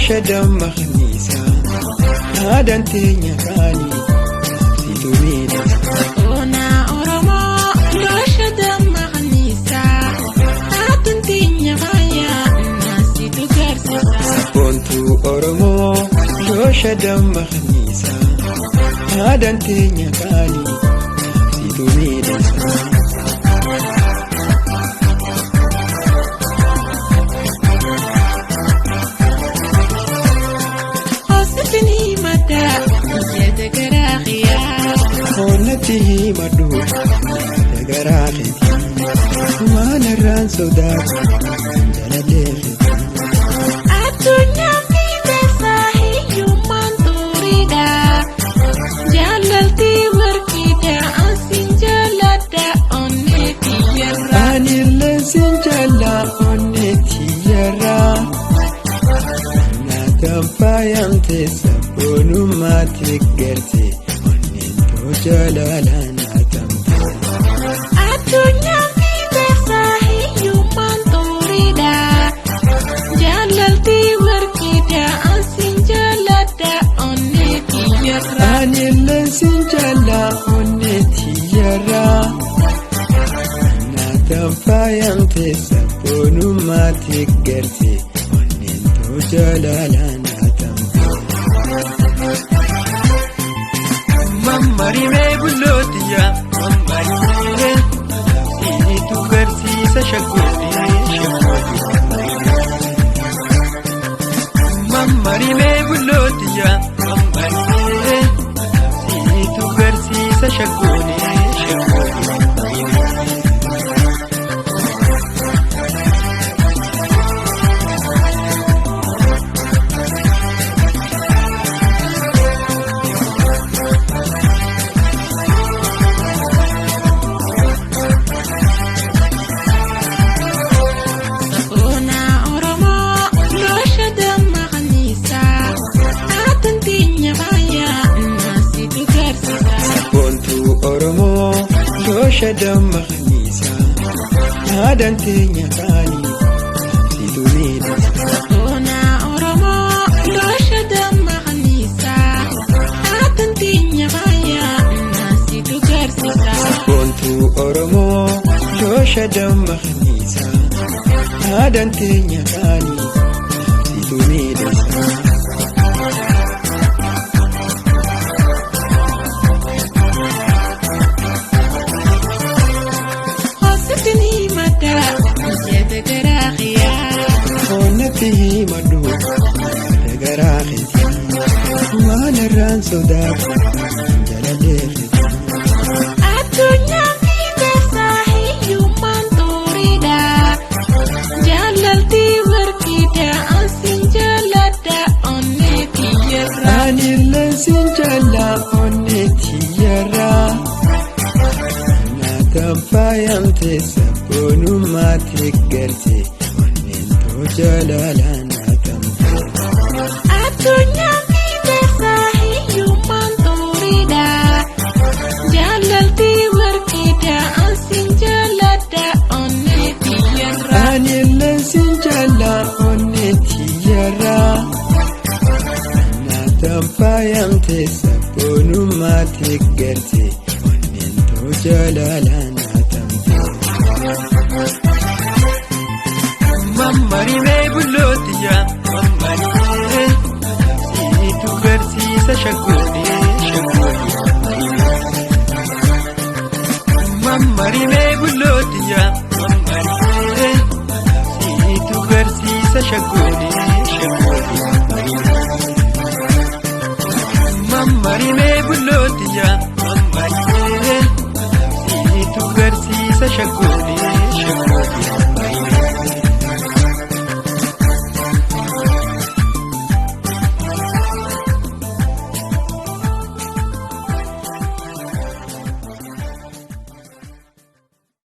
shadam makhnisa adan tenya kani situmina Ona Oromo lo shadam makhnisa adan tenya kaya nasitu garsisa Pontu Oromo lo shadam makhnisa adan tenya kani situmina Honatihi madu dagarati mana ran saudar dalaleti Atunya kita sahiyu manturida Jalalti berkida asin jalada oneti yara anil sinjala oneti yara na tampayam te sabunu mati gerti jalalana tamta Atunya kita sahiyu manturida Jalalti berkida asin jalada oneti yara anil sinjala oneti yara na tampayam te sabunu mati gerti onin to jalalana tamta Mamari me bulotiya mamari me ini tu bersisa syakudi Mamari me bulotiya mamari me ini tu bersisa syakudi Oromo lo shadam makhnisa adan tenya kani situmina Ona Oromo lo shadam makhnisa adan tenya kaya nasitu garsisa Pontu Oromo lo shadam makhnisa adan tenya kani situmina Honatihi madu dagarati mana ran saudar dalaleti Atunya kita sahiyu manturida Jalalti berkida asin jalada oneti yara anil sinjala oneti yara na tampayam te sabunu mati gerti jalalana tamta Atunya kita sahiyu manturida Jalalti berkida asin jalada oneti yara anil sinjala oneti yara na tampayam te sabunu mati gerti onin to jalalana tamta Mamari me bulotiya mamari me ini tu bersisa syakudi